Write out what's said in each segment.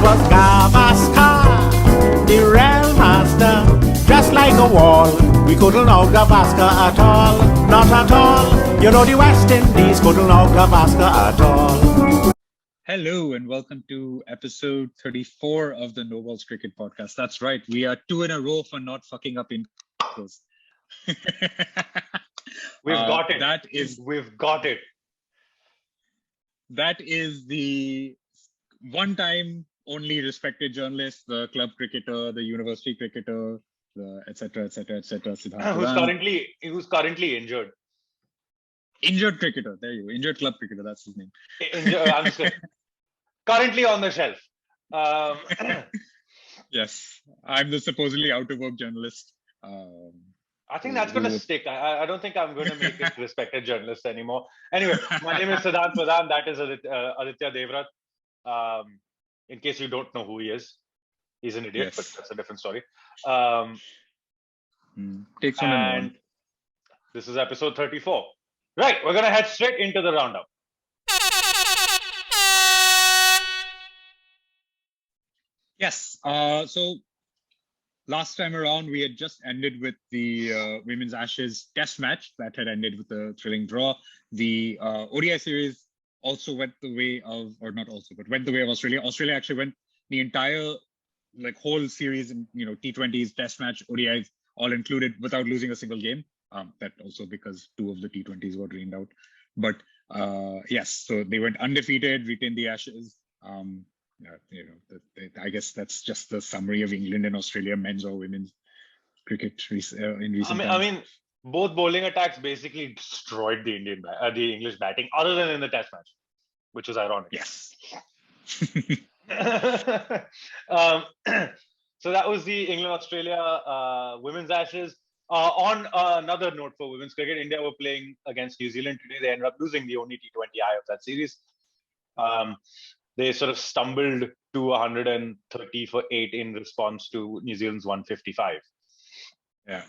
was Gavaskar, the real master. Just like a wall, we couldn't know Gavaskar at all. Not at all. You know the West Indies couldn't know Gavaskar at all. Hello and welcome to episode 34 of the No Balls Cricket Podcast. That's right, we are 2 in a row for not fucking up in We've got it. We've got it. That is the one-time only respected journalist, the club cricketer, the university cricketer, the etc. Who's currently injured. Injured cricketer. There you go. Injured club cricketer. That's his name. Currently on the shelf. Yes, I'm the supposedly out of work journalist. I think that's going to stick. I don't think I'm going to make it respected journalist anymore. Anyway, my name is Siddhant Pradhan. That is Aditya Devrat. In case you don't know who he is, he's an idiot, but that's a different story. Takes one and this is episode 34. Right, we're going to head straight into the roundup. Yes. So last time around, we had just ended with the Women's Ashes Test match that had ended with a thrilling draw. The ODI series also went the way of, or not also, but went the way of Australia. Australia actually went the entire whole series in T20s, Test match, ODIs, all included, without losing a single game. That also because 2 of the T20s were rained out. But yes, so they went undefeated, retained the Ashes. I guess that's just the summary of England and Australia men's or women's cricket in recent times. I mean, both bowling attacks basically destroyed the English batting, other than in the Test match, which is ironic. Yes. So that was the England-Australia Women's Ashes. On another note for women's cricket, India were playing against New Zealand today. They ended up losing the only T20I of that series. They sort of stumbled to 130 for 8 in response to New Zealand's 155. Yeah.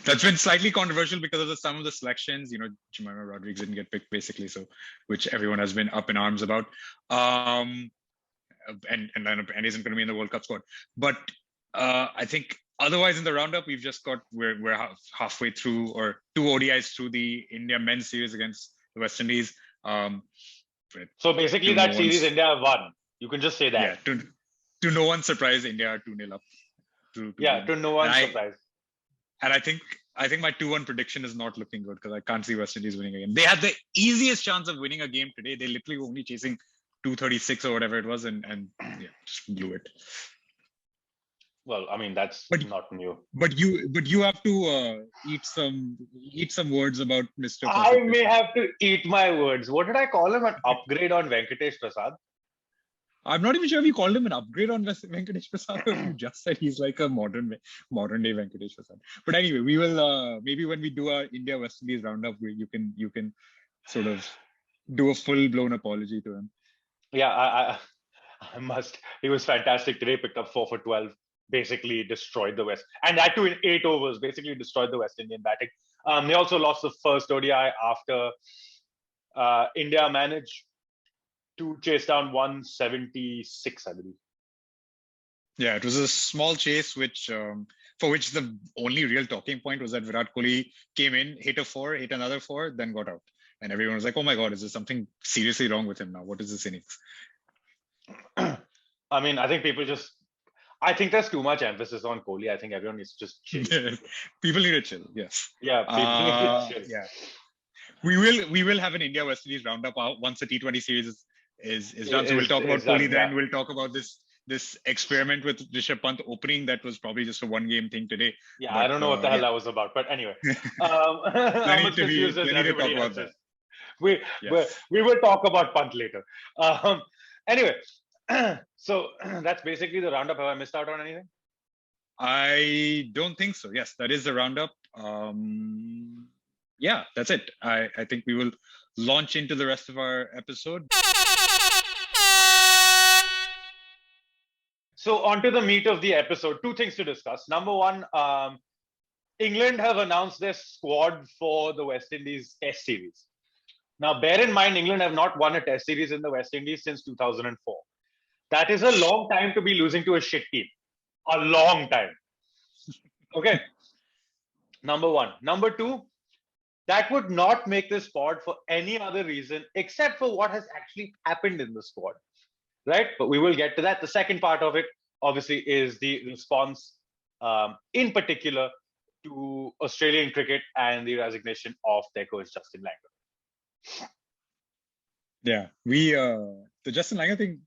That's been slightly controversial because of some of the selections. Jemima Rodriguez didn't get picked basically, so which everyone has been up in arms about. And isn't going to be in the World Cup squad. But I think otherwise in the roundup, we're halfway through, or 2 ODIs through the India men's series against the West Indies. So basically that series India won. You can just say that. Yeah, to no one's surprise, India are 2-0 up. To no one's surprise. And I think my 2-1 prediction is not looking good because I can't see West Indies winning a game. They had the easiest chance of winning a game today. They literally were only chasing 236 or whatever it was, and just blew it. Well, I mean, that's not new. But you have to eat some words about Mr. I may have to eat my words. What did I call him? An upgrade on Venkatesh Prasad? I'm not even sure if you called him an upgrade on Venkatesh Prasad or if you just said he's like a modern day Venkatesh Prasad. But anyway, we will maybe when we do our India West Indies roundup, you can sort of do a full blown apology to him. Yeah, I must. He was fantastic today. Picked up 4 for 12. Basically destroyed the West, and that too in 8 overs. Basically destroyed the West Indian batting. They also lost the first ODI after India managed to chase down 176, I believe. Yeah, it was a small chase, for which the only real talking point was that Virat Kohli came in, hit a 4, hit another 4, then got out, and everyone was like, "Oh my God, is there something seriously wrong with him now? What is this innings?" I mean, I think there's too much emphasis on Kohli. I think everyone needs to just chill. People need to chill. Yes. Yeah, people need to chill. Yeah. We will have an India West Indies roundup once the T20 series is done. So we'll talk about Kohli then. We'll talk about this experiment with Rishabh Pant opening that was probably just a 1-game thing today. Yeah, but I don't know what the hell that was about. But anyway, how much confused is everybody else? We will talk about Pant later. Anyway. So that's basically the roundup. Have I missed out on anything? I don't think so. Yes, that is the roundup. Yeah, that's it. I think we will launch into the rest of our episode. So on to the meat of the episode. 2 things to discuss. Number 1, England have announced their squad for the West Indies Test series. Now, bear in mind, England have not won a Test series in the West Indies since 2004. That is a long time to be losing to a shit team. A long time. Okay. Number one. Number two, that would not make this squad for any other reason except for what has actually happened in the squad. Right? But we will get to that. The second part of it, obviously, is the response, in particular, to Australian cricket and the resignation of their coach, Justin Langer. Yeah, the Justin Langer thing,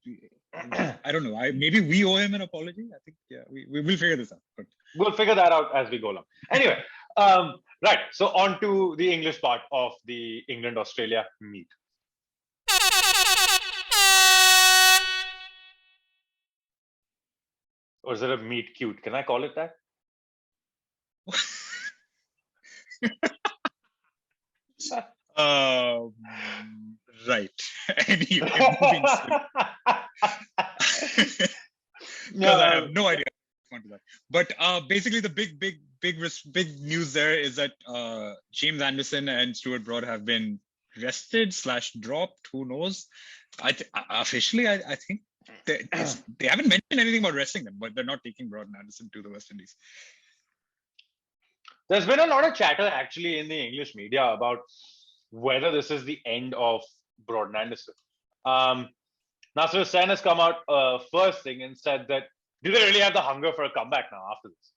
I don't know. Maybe we owe him an apology. I think, yeah, we will figure this out. But We'll figure that out as we go along. Anyway, right. So on to the English part of the England-Australia meet. Or is it a meet cute? Can I call it that? Right. Anyway, moving because I have no idea how to that. But basically, the big news there is that James Anderson and Stuart Broad have been rested / dropped. Who knows? Officially, I think they haven't mentioned anything about resting them, but they're not taking Broad and Anderson to the West Indies. There's been a lot of chatter actually in the English media about whether this is the end of Broad and Anderson. Nasser Hussain has come out first thing and said that do they really have the hunger for a comeback now after this?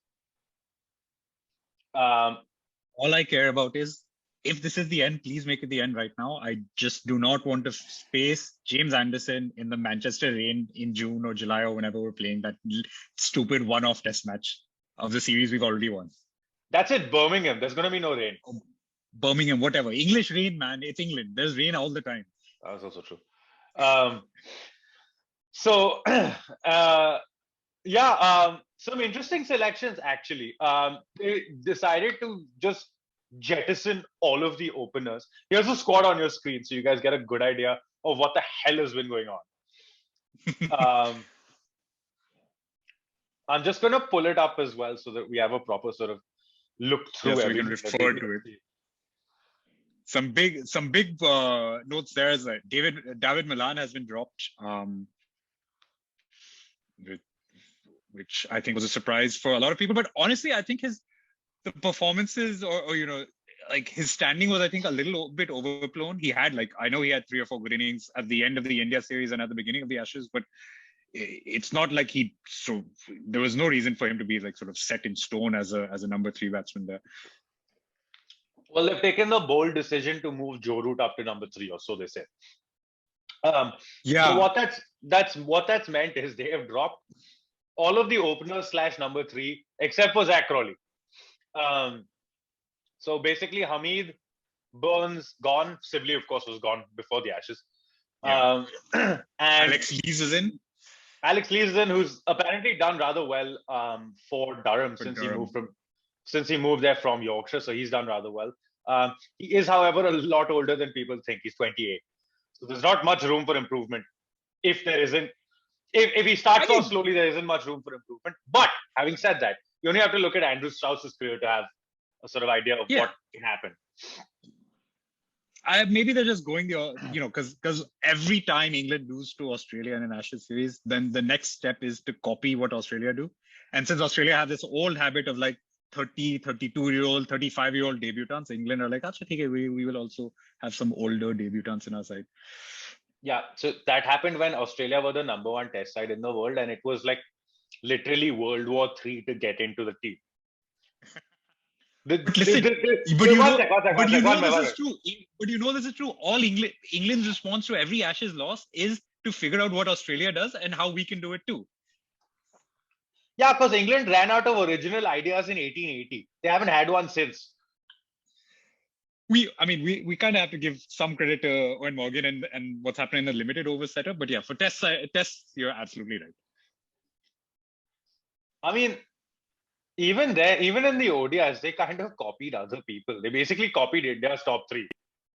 All I care about is if this is the end, please make it the end right now. I just do not want to space James Anderson in the Manchester rain in June or July or whenever we're playing that stupid one-off test match of the series we've already won. That's it, Birmingham. There's going to be no rain. Birmingham, whatever. English rain, man. It's England. There's rain all the time. That's also true. Some interesting selections actually. They decided to just jettison all of the openers. Here's a squad on your screen so you guys get a good idea of what the hell has been going on. I'm just going to pull it up as well so that we have a proper sort of look through so we can refer to it. Some big notes there is that David Milan has been dropped, which I think was a surprise for a lot of people. But honestly, I think the performances or like his standing was, I think, a little bit overblown. He had I know he had 3 or 4 good innings at the end of the India series and at the beginning of the Ashes, but it's not like there was no reason for him to be sort of set in stone as a number 3 batsman there. Well, they've taken the bold decision to move Joe Root up to number 3, or so they say. So what that's meant is they have dropped all of the openers / number 3 except for Zach Crawley. So basically, Hamid, Burns gone. Sibley, of course, was gone before the Ashes. Yeah. And Alex Lees is in. Alex Lees is in, who's apparently done rather well for Durham since he moved there from Yorkshire. So he's done rather well. He is, however, a lot older than people think. He's 28. So there's not much room for improvement. If he starts off slowly, there isn't much room for improvement. But having said that, you only have to look at Andrew Strauss's career to have a sort of idea of what can happen. Maybe they're just going because every time England lose to Australia in an Ashes series, then the next step is to copy what Australia do. And since Australia have this old habit of 30, 32-year-old, 35-year-old debutants, England are we will also have some older debutants in our side. Yeah, so that happened when Australia were the number 1 test side in the world, and it was literally World War III to get into the team. But you know this is true. All England's response to every Ashes loss is to figure out what Australia does and how we can do it too. Yeah, because England ran out of original ideas in 1880. They haven't had one since. We kind of have to give some credit to Owen Morgan and what's happening in the limited over setup. But yeah, for tests, you're absolutely right. I mean, even in the ODIs, they kind of copied other people. They basically copied India's top 3.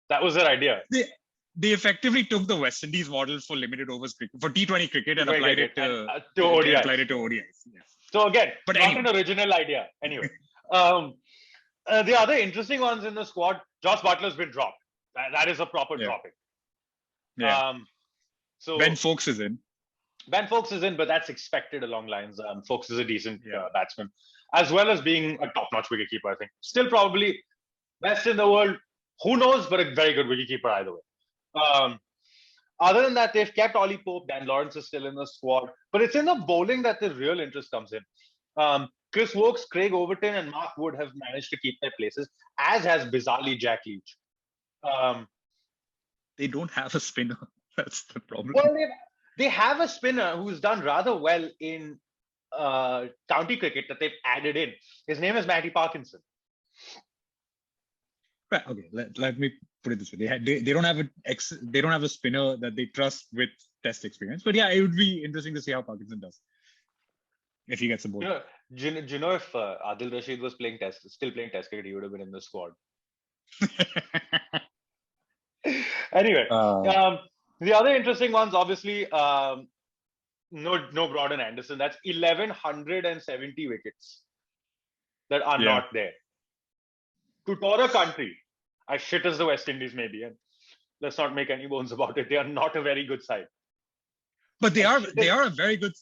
That was their idea. They effectively took the West Indies model for limited overs cricket, for T20 cricket, and applied it to ODIs. Applied it to ODIs. Yes. So again, but not an original idea. Anyway, the other interesting ones in the squad, Josh Butler's been dropped. That is a proper dropping. Yeah. So Ben Foakes is in. Ben Foakes is in, but that's expected along lines. Foakes is a decent batsman, as well as being a top-notch wicketkeeper. I think still probably best in the world. Who knows? But a very good wicketkeeper either way. Other than that, they've kept Ollie Pope. Dan Lawrence is still in the squad, but it's in the bowling that the real interest comes in. Chris Woakes, Craig Overton, and Mark Wood have managed to keep their places, as has bizarrely Jack Leach. They don't have a spinner. That's the problem. Well, they have a spinner who's done rather well in county cricket that they've added in. His name is Matty Parkinson. Right, okay, let me put it this way: they don't have a spinner that they trust with Test experience. But yeah, it would be interesting to see how Parkinson does if he gets a ball. Do you know if Adil Rashid was still playing Test cricket, he would have been in the squad. Anyway, the other interesting ones, obviously, no Broad and Anderson. That's 1,170 wickets that are not there. To tour a country as shit as the West Indies may be, and let's not make any bones about it, they are not a very good side. But they are a very good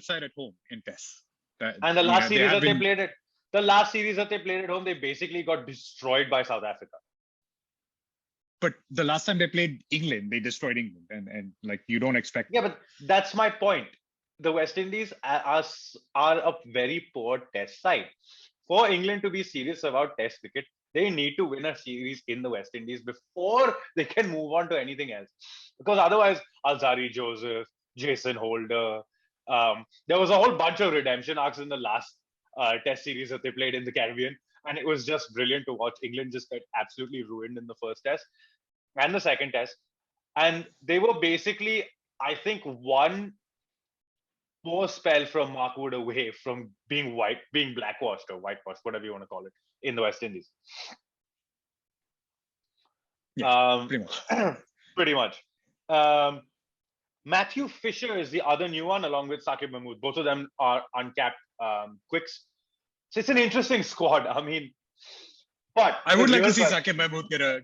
side at home in Tests. And the last series that they played at home, they basically got destroyed by South Africa. But the last time they played England, they destroyed England, and like you don't expect. Yeah, but that's my point. The West Indies are a very poor Test side. For England to be serious about Test cricket, they need to win a series in the West Indies before they can move on to anything else. Because otherwise, Alzari Joseph, Jason Holder, there was a whole bunch of redemption arcs in the last Test series that they played in the Caribbean. And it was just brilliant to watch. England just got absolutely ruined in the first Test and the second Test. And they were basically, I think, one poor spell from Mark Wood away from being blackwashed or whitewashed, whatever you want to call it, in the West Indies. Yeah, pretty much. Pretty much. Matthew Fisher is the other new one, along with Saqib Mahmood. Both of them are uncapped quicks. So it's an interesting squad. I mean, but I would like to see Saqib Mahmood get a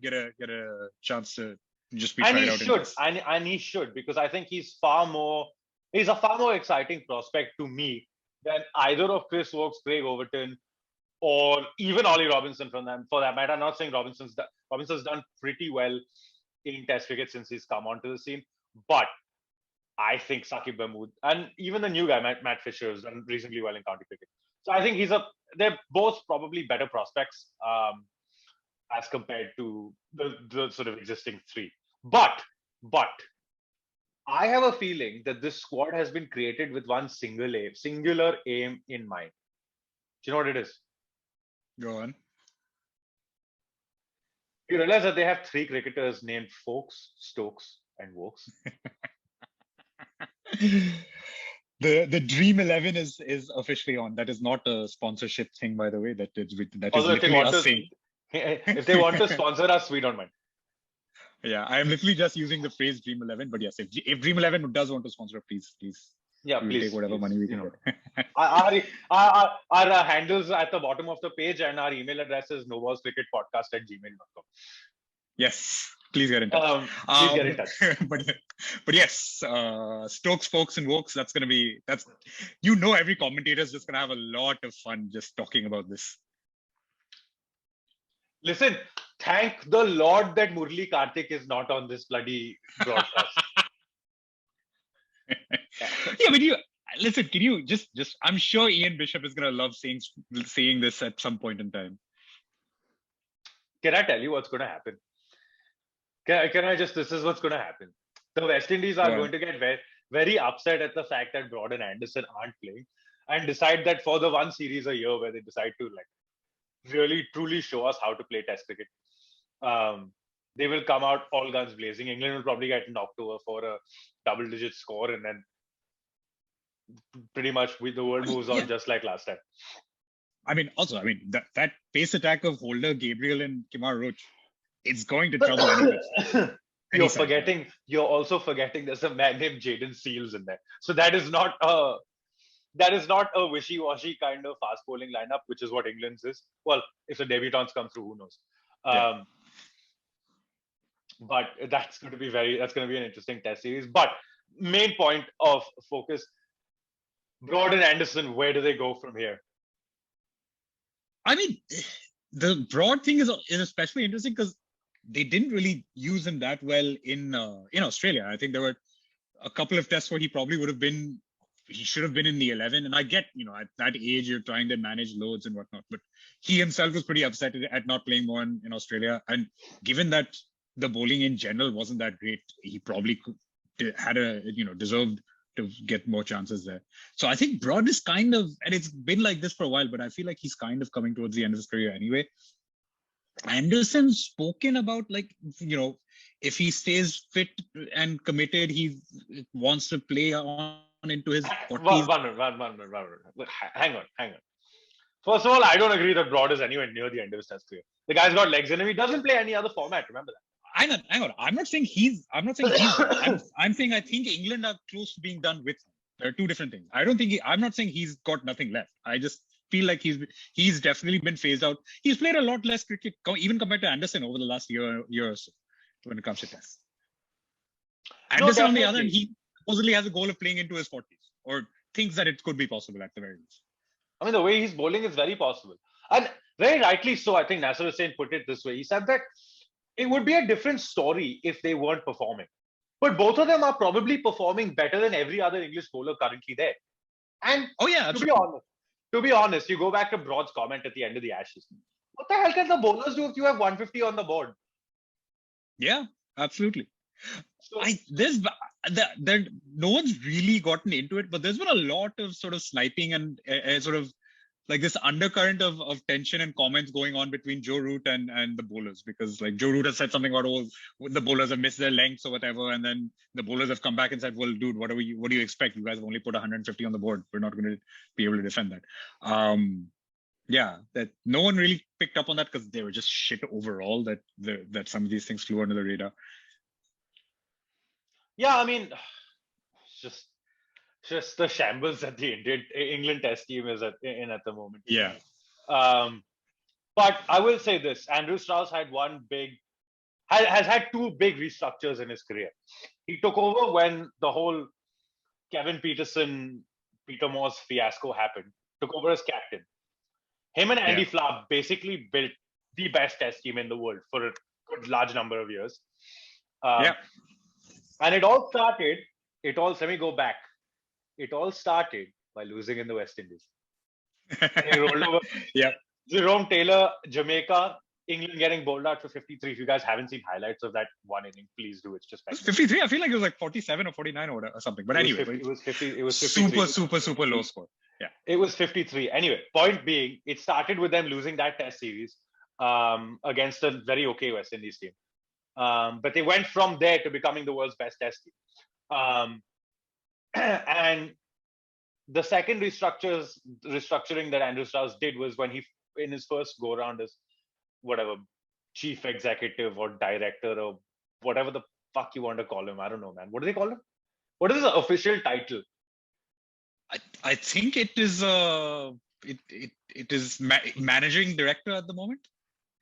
chance to just be tried out. And he should, because I think he's a far more exciting prospect to me than either of Chris Woakes, Craig Overton, or even Ollie Robinson for that matter. I'm not saying Robinson's done pretty well in Test cricket since he's come onto the scene, but I think Saqib Mahmood and even the new guy, Matt Fisher, has done reasonably well in county cricket. So I think they're both probably better prospects as compared to the sort of existing three. But I have a feeling that this squad has been created with one singular aim in mind. Do you know what it is? Go on. You realize that they have three cricketers named Foakes, Stokes, and Woakes. The Dream 11 is officially on. That is not a sponsorship thing, by the way. That is literally us saying. If they want to sponsor us, we don't mind. Yeah, I am literally just using the phrase Dream 11. But yes, if Dream 11 does want to sponsor, please. Yeah, please take whatever money we can get. Our handles at the bottom of the page, and our email address is novallscricketpodcast@gmail.com. Yes, please get in touch. But yes, Stokes, Foakes, and Woakes. That's every commentator is just gonna have a lot of fun just talking about this. Listen, thank the Lord that Murli Karthik is not on this bloody broadcast. Yeah, but can you just I'm sure Ian Bishop is gonna love saying this at some point in time. Can I tell you what's gonna happen? This is what's gonna happen. The West Indies are going to get very, very upset at the fact that Broad and Anderson aren't playing and decide that for the one series a year where they decide to really truly show us how to play Test cricket, they will come out all guns blazing. England will probably get knocked over for a double-digit score, and then pretty much the world moves on just like last time. That pace attack of Holder, Gabriel, and Kemar Roach, it's going to trouble anyone. You're also forgetting there's a man named Jaden Seals in there. So that is not a wishy-washy kind of fast bowling lineup, which is what England's is. Well, if the debutants come through, who knows? But that's going to be an interesting Test series. But main point of focus. Broad and Anderson, where do they go from here? I mean, the Broad thing is especially interesting because they didn't really use him that well in Australia. I think there were a couple of tests where he probably he should have been in the 11. And I get, at that age, you're trying to manage loads and whatnot, but he himself was pretty upset at not playing more in Australia. And given that the bowling in general wasn't that great, he probably deserved to get more chances there. So I think Broad is kind of, and it's been like this for a while, but I feel like he's kind of coming towards the end of his career anyway. Anderson's spoken about, if he stays fit and committed, he wants to play on into his 40s. One minute. Hang on. First of all, I don't agree that Broad is anywhere near the end of his test career. The guy's got legs in him. He doesn't play any other format. Remember that. Hang on. I'm not saying he's. I'm saying I think England are close to being done with him. There are two different things. I'm not saying he's got nothing left. I just feel like he's definitely been phased out. He's played a lot less cricket, even compared to Anderson over the last year or so, when it comes to tests. Anderson, on the other hand, he supposedly has a goal of playing into his 40s, or thinks that it could be possible at the very least. I mean, the way he's bowling is very possible. And very rightly so, I think Nasser Hussain put it this way. He said that it would be a different story if they weren't performing. But both of them are probably performing better than every other English bowler currently there. And to be honest, you go back to Broad's comment at the end of the Ashes. What the hell can the bowlers do if you have 150 on the board? Yeah, absolutely. So, no one's really gotten into it, but there's been a lot of sort of sniping and sort of like this undercurrent of tension and comments going on between Joe Root and the bowlers, because like Joe Root has said something about, the bowlers have missed their lengths or whatever, and then the bowlers have come back and said, well, dude, what do you expect? You guys have only put 150 on the board. We're not going to be able to defend that. That no one really picked up on that because they were just shit overall, that some of these things flew under the radar. Yeah, I mean, just the shambles that the England test team is in at the moment. Yeah. But I will say this: Andrew Strauss has had two big restructures in his career. He took over when the whole Kevin Pietersen, Peter Moore's fiasco happened. Took over as captain. Him and Andy Flower basically built the best test team in the world for a good large number of years. And it all started. Let me go back. It all started by losing in the West Indies. He rolled over. Jerome Taylor, Jamaica, England getting bowled out for 53. If you guys haven't seen highlights of that one inning, please do. It's just 53. I feel like it was like 47 or 49 or something. But anyway, it was 50. It was 53. super low score. Yeah, it was 53. Anyway, point being, it started with them losing that Test series against a very okay West Indies team. But they went from there to becoming the world's best Test team. And the second restructuring that Andrew Strauss did was when he, in his first go around as whatever chief executive or director or whatever the fuck you want to call him. I don't know, man. What do they call him? What is the official title? I think it is managing director at the moment.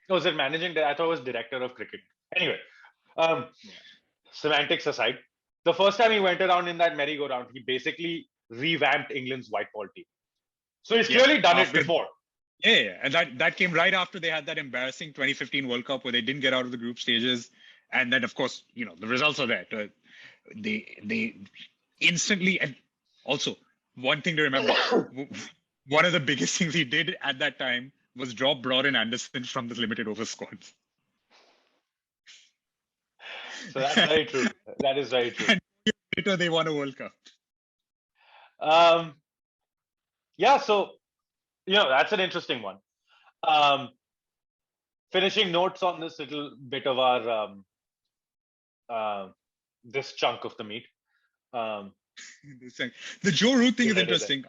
Oh, is it managing? I thought it was director of cricket. Anyway, semantics aside, the first time he went around in that merry-go-round, he basically revamped England's white ball team. So he's clearly done it before. Yeah, and that came right after they had that embarrassing 2015 World Cup where they didn't get out of the group stages, and then of course the results are there. They instantly, and also one thing to remember, one of the biggest things he did at that time was drop Broad and Anderson from the limited over squads. So that's very true. That is very true. And later they won a World Cup. So that's an interesting one. Finishing notes on this little bit of our this chunk of the meat. The Joe Root thing is interesting.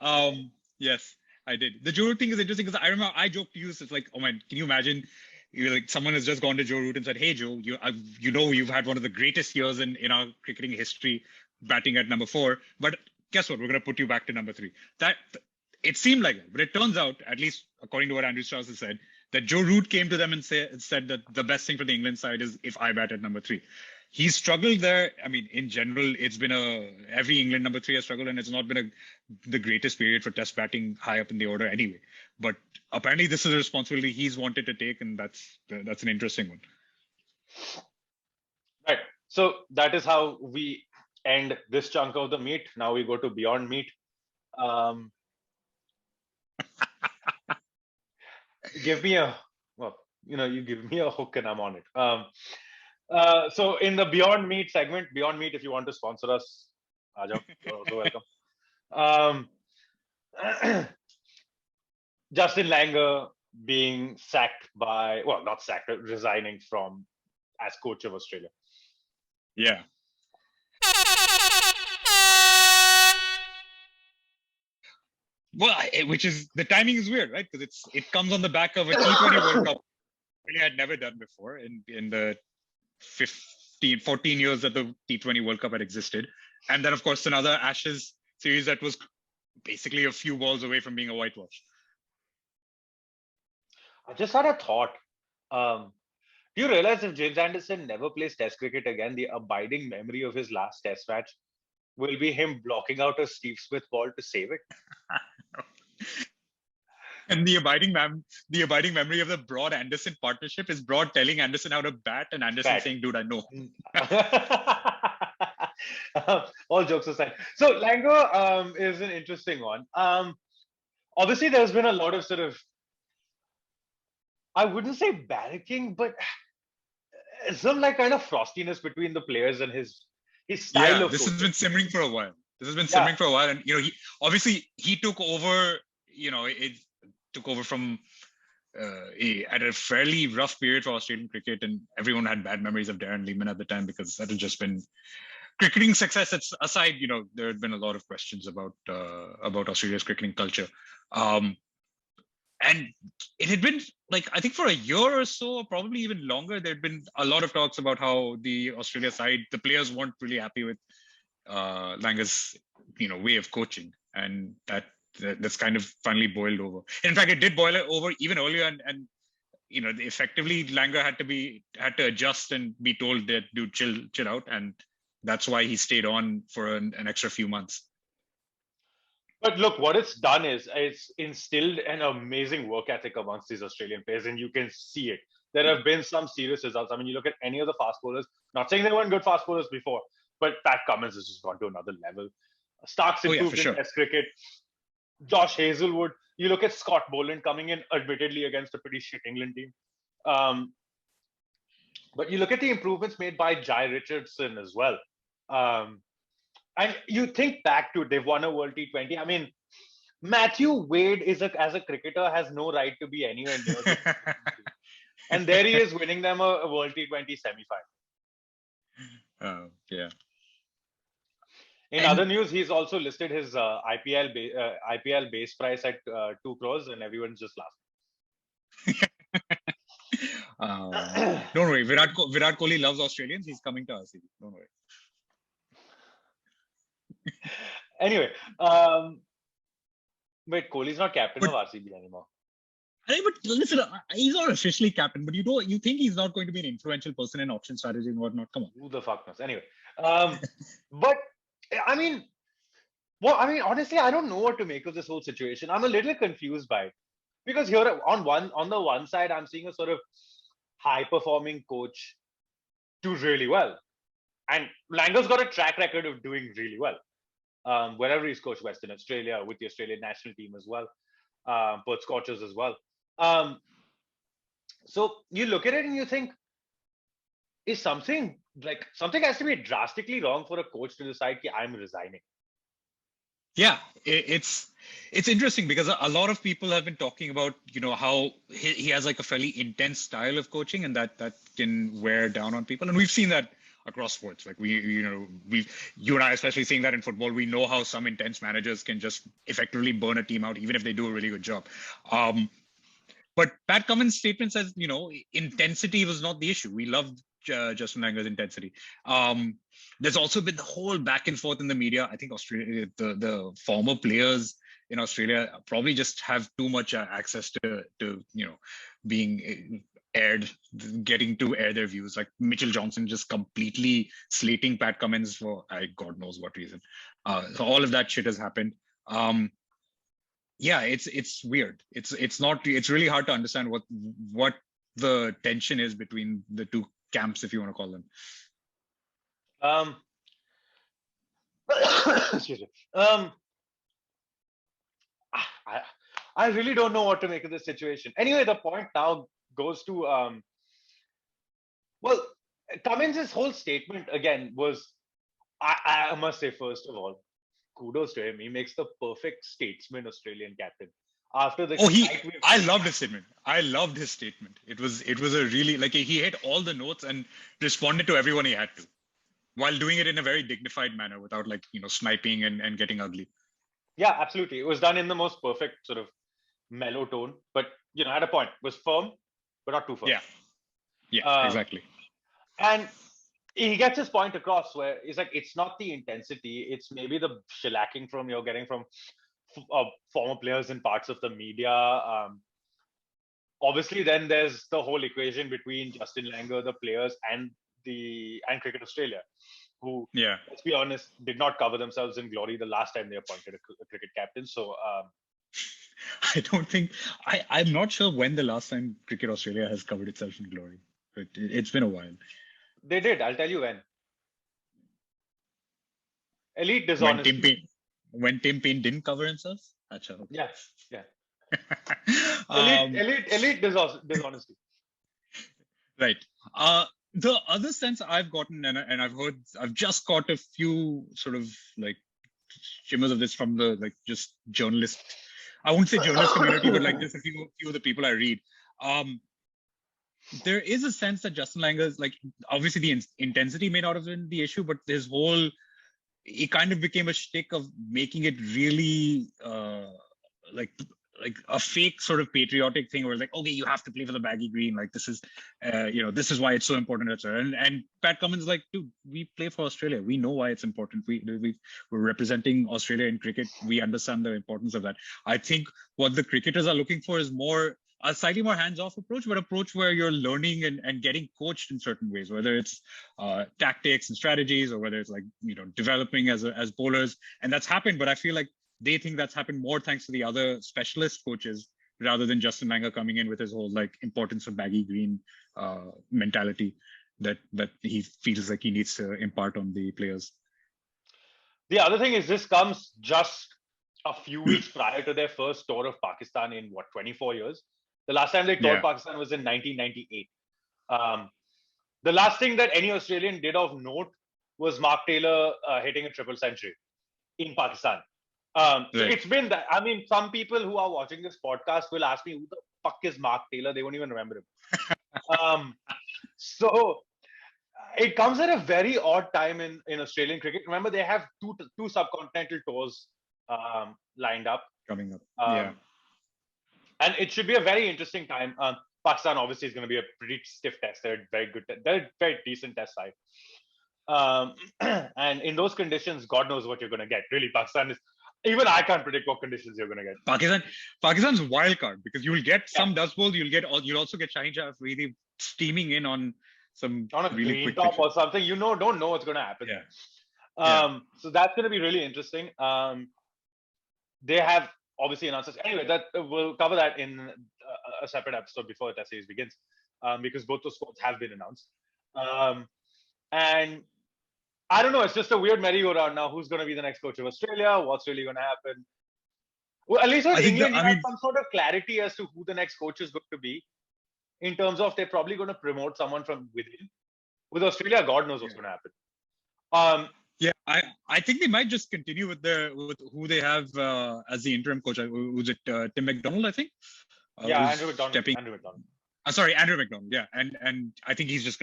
Yes, I did. The Joe Root thing is interesting because I remember I joked to you, it's like, oh man, can you imagine? Someone has just gone to Joe Root and said, "Hey Joe, you've had one of the greatest years in our cricketing history, batting at number 4. But guess what? We're going to put you back to number 3." That it seemed like it, but it turns out, at least according to what Andrew Strauss has said, that Joe Root came to them and said that the best thing for the England side is if I bat at number 3. he's struggled there. I mean, in general, it's been every England number 3 has struggled, and it's not been the greatest period for Test batting high up in the order anyway. But apparently, this is a responsibility he's wanted to take, and that's an interesting one. Right. So that is how we end this chunk of the meat. Now we go to Beyond Meat. Give me you give me a hook and I'm on it. So in the Beyond Meat segment, Beyond Meat, if you want to sponsor us, Ajo, you're also welcome. Justin Langer being sacked not sacked, resigning from as coach of Australia. Yeah. Well, which is, the timing is weird, right? Because it comes on the back of a T20 World Cup Australia had never done before in the 14 years that the T20 World Cup had existed. And then, of course, another Ashes series that was basically a few balls away from being a whitewash. I just had a thought. Do you realize if James Anderson never plays Test cricket again, the abiding memory of his last Test match will be him blocking out a Steve Smith ball to save it? And the abiding memory of the Broad Anderson partnership is Broad telling Anderson how to bat, and Anderson saying, "Dude, I know." All jokes aside, so Langer is an interesting one. Obviously, there's been a lot of sort of, I wouldn't say barracking, but some like kind of frostiness between the players and his style of this coaching. has been simmering for a while. And he took over. It took over from at a fairly rough period for Australian cricket, and everyone had bad memories of Darren Lehman at the time because that had just been cricketing success aside. There had been a lot of questions about Australia's cricketing culture. And it had been, like, I think for a year or so, probably even longer, there'd been a lot of talks about how the Australia side, the players weren't really happy with Langer's, way of coaching, and that's kind of finally boiled over. In fact, it did boil over even earlier, and effectively Langer had to adjust and be told that, dude, chill out, and that's why he stayed on for an extra few months. But look, what it's done is it's instilled an amazing work ethic amongst these Australian players, and you can see it. There have been some serious results. I mean, you look at any of the fast bowlers, not saying they weren't good fast bowlers before, but Pat Cummins has just gone to another level. Stark's improved in Test cricket. Josh Hazelwood. You look at Scott Boland coming in, admittedly, against a pretty shit England team. But you look at the improvements made by Jai Richardson as well. And you think back to, they've won a World T20. I mean, Matthew Wade as a cricketer has no right to be anywhere near. And there he is winning them a World T20 semi-final. Yeah. In other news, he's also listed his IPL base price at 2 crores, and everyone's just laughing. Don't worry, Virat Kohli loves Australians. He's coming to RCB. Don't worry. Anyway, wait, Kohli's not captain of RCB anymore. But listen, he's not officially captain, but you think he's not going to be an influential person in option strategy and whatnot? Come on. Who the fuck knows? Anyway, but honestly, I don't know what to make of this whole situation. I'm a little confused by it, because here on the one side, I'm seeing a sort of high-performing coach do really well, and Langer's got a track record of doing really well. Wherever he's coached, Western Australia, with the Australian national team as well, Perth Scorchers as well. So you look at it and you think, is something has to be drastically wrong for a coach to decide that I'm resigning? Yeah, it's interesting because a lot of people have been talking about, how he has like a fairly intense style of coaching, and that can wear down on people, and we've seen that across sports. Like you and I especially seeing that in football. We know how some intense managers can just effectively burn a team out, even if they do a really good job. But Pat Cummins' statement says, intensity was not the issue. We loved Justin Langer's intensity. There's also been the whole back and forth in the media. I think Australia, the former players in Australia probably just have too much access to being getting to air their views, like Mitchell Johnson just completely slating Pat Cummins for God knows what reason. So all of that shit has happened. Yeah, it's weird. It's really hard to understand what the tension is between the two camps, if you want to call them. Excuse me. I really don't know what to make of this situation. Anyway, the point now goes to well, Cummins' whole statement again was, I must say, first of all, kudos to him. He makes the perfect statesman Australian captain. After the I loved his statement. I loved his statement. It was a really, like, he hit all the notes and responded to everyone he had to, while doing it in a very dignified manner without, like, sniping and getting ugly. Yeah, absolutely. It was done in the most perfect sort of mellow tone, but at a point, it was firm, but not too firm. Yeah, exactly. And he gets his point across where it's like, it's not the intensity, it's maybe the shellacking you're getting from former players in parts of the media. Obviously, then there's the whole equation between Justin Langer, the players, and Cricket Australia, who, let's be honest, did not cover themselves in glory the last time they appointed a cricket captain. So I don't think I'm not sure when the last time Cricket Australia has covered itself in glory, but it's been a while. They did. I'll tell you when. Elite dishonesty. When Tim Paine didn't cover himself? Achha. Yeah. elite dishonesty. Right. The other sense I've gotten, and I've just caught a few sort of like shimmers of this from the just journalist. I won't say journalist community, but like just a few of the people I read. There is a sense that Justin Langer is obviously the intensity may not have been the issue, but it kind of became a shtick of making it really like a fake sort of patriotic thing where okay, you have to play for the baggy green. Like this is, this is why it's so important. And Pat Cummins dude, we play for Australia. We know why it's important. We're representing Australia in cricket. We understand the importance of that. I think what the cricketers are looking for is a slightly more hands-off approach, but approach where you're learning and getting coached in certain ways, whether it's tactics and strategies, or whether it's developing as bowlers. And that's happened, but I feel like they think that's happened more thanks to the other specialist coaches rather than Justin Langer coming in with his whole importance of baggy green mentality that he feels like he needs to impart on the players. The other thing is, this comes just a few weeks prior to their first tour of Pakistan in 24 years. The last time they toured Pakistan was in 1998. The last thing that any Australian did of note was Mark Taylor hitting a triple century in Pakistan. So it's been that. I mean, some people who are watching this podcast will ask me, who the fuck is Mark Taylor? They won't even remember him. So it comes at a very odd time in Australian cricket. Remember, they have two subcontinental tours lined up. Coming up. And it should be a very interesting time. Pakistan obviously is going to be a pretty stiff test. They're very good. They're a very decent test side. And in those conditions, God knows what you're going to get. Really, Pakistan is. Even I can't predict what conditions you're going to get. Pakistan's a wild card because you'll get some dust bowl. You'll also get Shaheen Shah really steaming in on some on a really green quick top pitches. or something. Don't know what's going to happen. So that's going to be really interesting. They have obviously announced. Anyway, that we'll cover that in a separate episode before the test series begins, because both those squads have been announced. And I don't know. It's just a weird merry-go-round now. Who's going to be the next coach of Australia? What's really going to happen? Well, at least with England, you have some sort of clarity as to who the next coach is going to be. In terms of they're probably going to promote someone from within. With Australia, God knows what's going to happen. I think they might just continue with who they have as the interim coach. Was it Tim McDonald? I think. Andrew McDonald. Sorry, Andrew McDonald. Yeah, and I think he's just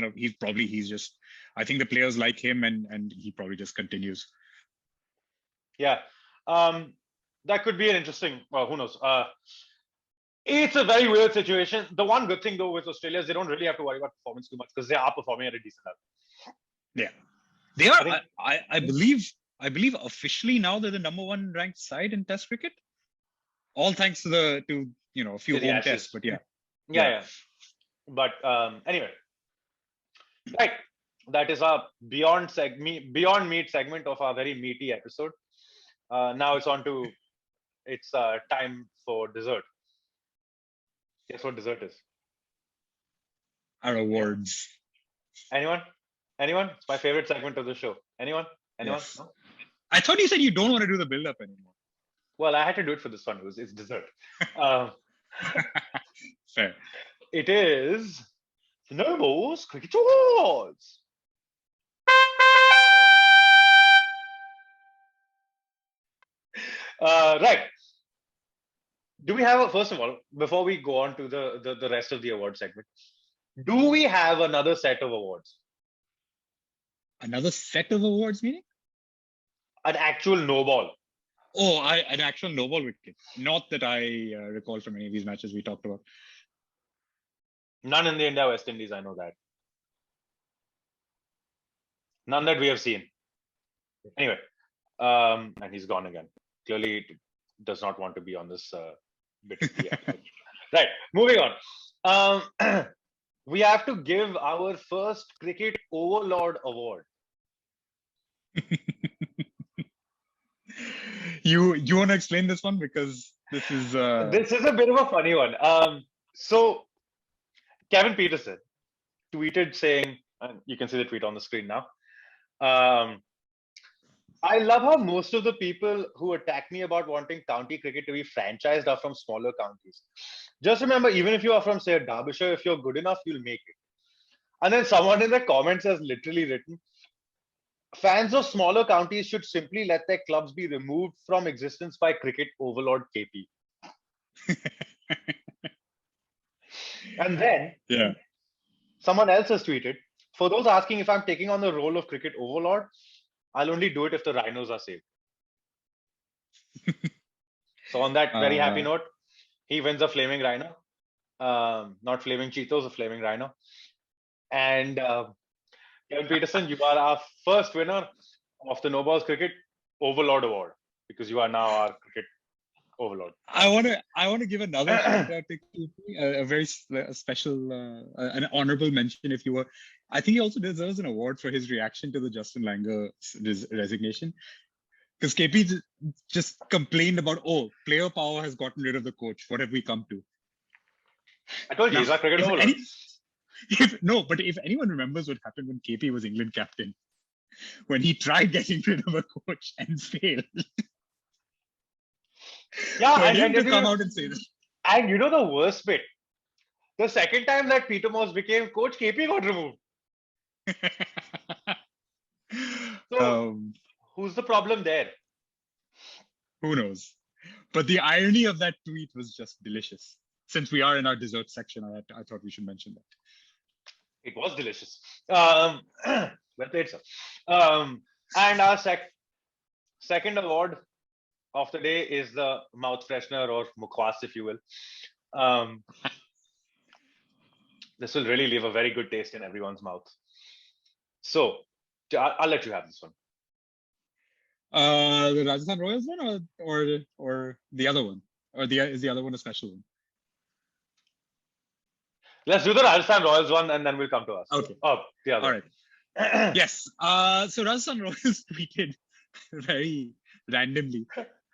I think the players like him, and he probably just continues. Yeah, that could be an interesting. Well, who knows? It's a very weird situation. The one good thing though with Australia is they don't really have to worry about performance too much because they are performing at a decent level. Yeah, they are. I believe officially now they're the number one ranked side in Test cricket. All thanks to a few home tests, but yeah. But anyway, right. That is our beyond meat segment of our very meaty episode. Now it's time for dessert. Guess what dessert is? Our awards. Anyone? It's my favorite segment of the show. Anyone? Yes. No? I thought you said you don't want to do the build-up anymore. Well, I had to do it for this one. It's dessert. Fair. It is Snowball's Cricket Awards. Right. Do we have first of all, before we go on to the rest of the award segment, do we have another set of awards? Another set of awards, meaning? An actual no ball. Oh, an actual no ball wicket. Not that I recall from any of these matches we talked about. None in the India-West Indies, I know that. None that we have seen. Anyway, and he's gone again. Clearly does not want to be on this bit of the episode. Right, moving on. We have to give our first Cricket Overlord Award. You want to explain this one, because this is a bit of a funny one. So Kevin Pietersen tweeted saying, and you can see the tweet on the screen now. I love how most of the people who attack me about wanting county cricket to be franchised are from smaller counties. Just remember, even if you are from, say, Derbyshire, if you're good enough, you'll make it. And then someone in the comments has literally written, fans of smaller counties should simply let their clubs be removed from existence by cricket overlord KP. And then someone else has tweeted, for those asking if I'm taking on the role of cricket overlord, I'll only do it if the rhinos are saved. So on that very happy note, he wins a flaming rhino. Not flaming Cheetos, a flaming rhino. And Kevin Pietersen, you are our first winner of the No Balls Cricket Overlord Award, because you are now our cricket overlord. I want to give another shout out to KP, a very special, an honorable mention, if you were. I think he also deserves an award for his reaction to the Justin Langer resignation, because KP just complained about, player power has gotten rid of the coach. What have we come to? I told you, he's our cricket overlord. But if anyone remembers what happened when KP was England captain, when he tried getting rid of a coach and failed. Yeah, and to come out and say that. And you know the worst bit? The second time that Peter Moss became coach, KP got removed. So, who's the problem there? Who knows? But the irony of that tweet was just delicious. Since we are in our dessert section, I thought we should mention that. It was delicious. Well played, sir. And our second award of the day is the mouth freshener, or mukhwas, if you will. This will really leave a very good taste in everyone's mouth. So I'll let you have this one. The Rajasthan Royals one, or the other one, or is the other one a special one? Let's do the Rajasthan Royals one, and then we'll come to us. Okay. Oh, the other. All right. Yes. So Rajasthan Royals tweeted very randomly.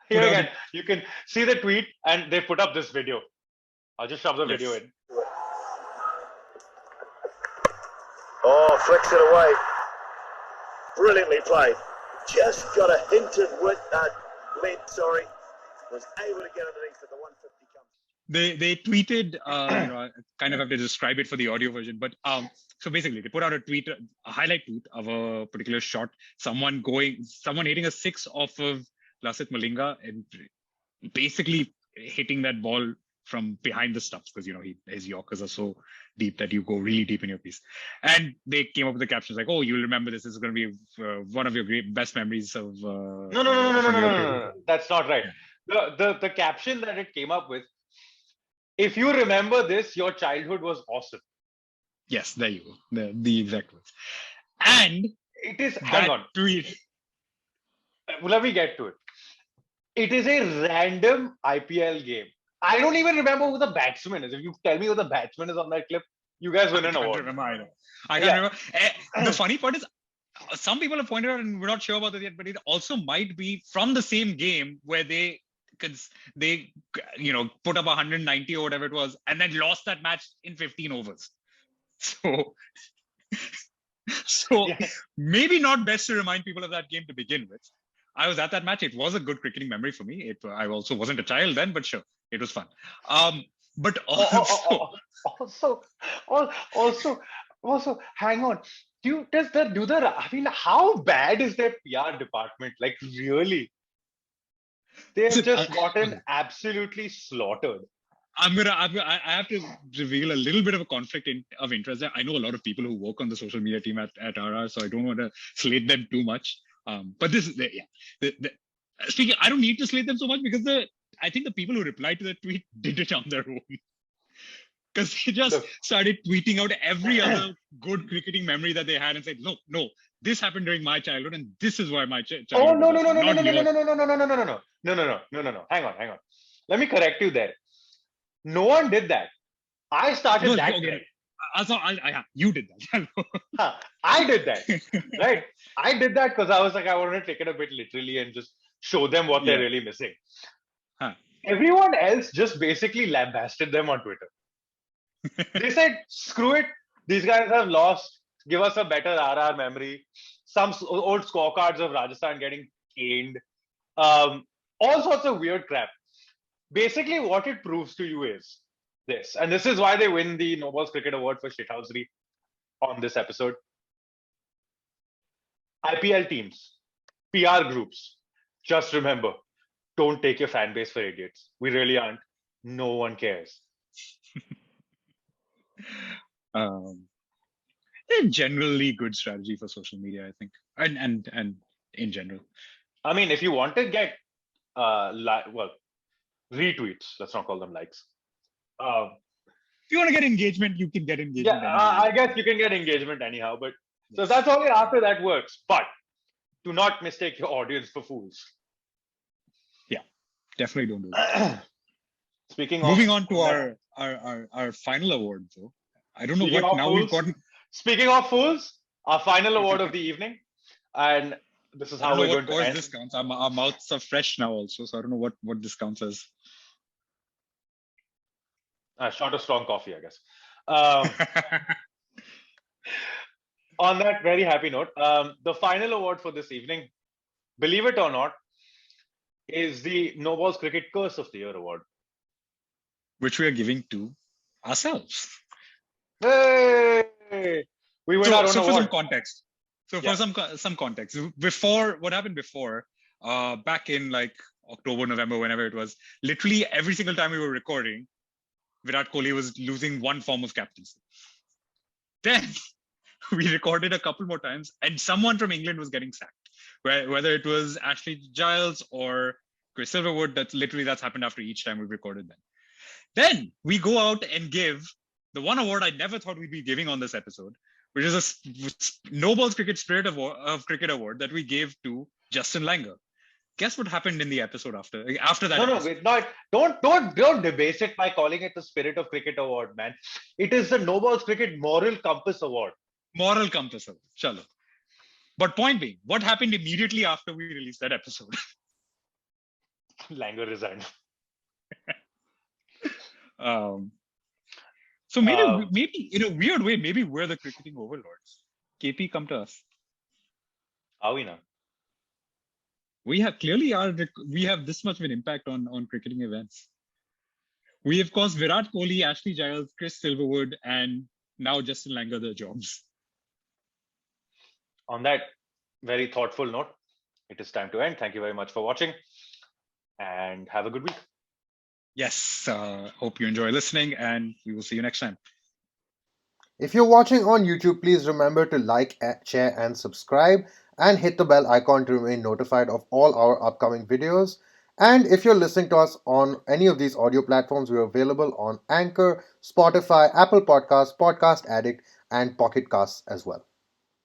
Here again, you can see the tweet, and they put up this video. I'll just shove the video in. Oh, flicks it away. Brilliantly played. Just got a hint of lead, was able to get underneath at the 150 comes. They tweeted, I kind of have to describe it for the audio version, but so basically they put out a highlight tweet of a particular shot, someone hitting a six off of Lasith Malinga and basically hitting that ball from behind the stumps, because his Yorkers are so deep that you go really deep in your piece. And they came up with the captions like, you'll remember this. This is going to be one of your best memories of. No. That's not right. The caption that it came up with, if you remember this, your childhood was awesome. Yes, there you go. The exact words. And it is. Hang on. Tweet. Let me get to it. It is a random IPL game. I don't even remember who the batsman is. If you tell me who the batsman is on that clip, You guys win I an can't award. remember either. I can't Yeah. remember. The funny part is, some people have pointed out, and we're not sure about this yet, but it also might be from the same game where they put up 190 or whatever it was, and then lost that match in 15 overs. So Yeah. maybe not best to remind people of that game to begin with. I was at that match. It was a good cricketing memory for me. I also wasn't a child then, but sure, it was fun. But Also, hang on. I mean, how bad is their PR department? Like, really? They've just gotten absolutely slaughtered. I have to reveal a little bit of a conflict of interest there. I know a lot of people who work on the social media team at RR, so I don't want to slate them too much. But this is speaking. I don't need to slate them so much because I think the people who replied to the tweet did it on their own. Because they just started tweeting out every other good cricketing memory that they had and said, no, this happened during my childhood, and this is why my childhood. Oh, no. Hang on. Let me correct you there. No one did that. I started that thread. You did that. I did that. Right? I did that because I was like, I want to take it a bit literally and just show them what they're really missing. Everyone else just basically lambasted them on Twitter. They said, screw it. These guys have lost. Give us a better RR memory. Some old scorecards of Rajasthan getting caned. All sorts of weird crap. Basically, what it proves to you is this. And this is why they win the No Balls Cricket Award for shithousery on this episode. IPL teams, PR groups, just remember, don't take your fan base for idiots. We really aren't. No one cares. A generally good strategy for social media, I think, and in general. I mean, if you want to get retweets, let's not call them likes. If you want to get engagement, you can get engagement. Yeah, I guess you can get engagement anyhow. But so that's only after that works. But do not mistake your audience for fools. Yeah, definitely don't do that. Moving on to our final award, though. I don't know what now we've gotten. Speaking of fools, our final award of the evening, and this is how we're going to end. This counts. Our mouths are fresh now, also, so I don't know what this counts as. Shot of strong coffee, I guess. On that very happy note, the final award for this evening, believe it or not, is the No Balls Cricket Curse of the Year award, which we are giving to ourselves. Hey! We win our own award. For some context. For some context, what happened before, back in like October, November, whenever it was, literally every single time we were recording, Virat Kohli was losing one form of captaincy. Then we recorded a couple more times, and someone from England was getting sacked. Whether it was Ashley Giles or Chris Silverwood, that's happened after each time we recorded them. Then we go out and give the one award I never thought we'd be giving on this episode, which is a No Balls Cricket Spirit of Cricket Award that we gave to Justin Langer. Guess what happened in the episode after that? No, wait, don't debase it by calling it the Spirit of Cricket Award, man. It is the No Balls Cricket Moral Compass Award. Moral Compass Award. Chalo. But point being, what happened immediately after we released that episode? Langer resigned. So maybe in a weird way, maybe we're the cricketing overlords. KP, come to us. Are we now? We have this much of an impact on cricketing events. We have caused Virat Kohli, Ashley Giles, Chris Silverwood, and now Justin Langer their jobs. On that very thoughtful note, it is time to end. Thank you very much for watching, and have a good week. Yes, hope you enjoy listening, and we will see you next time. If you're watching on YouTube, please remember to like, share, and subscribe, and hit the bell icon to remain notified of all our upcoming videos. And if you're listening to us on any of these audio platforms, we're available on Anchor, Spotify, Apple Podcasts, Podcast Addict, and Pocket Casts as well.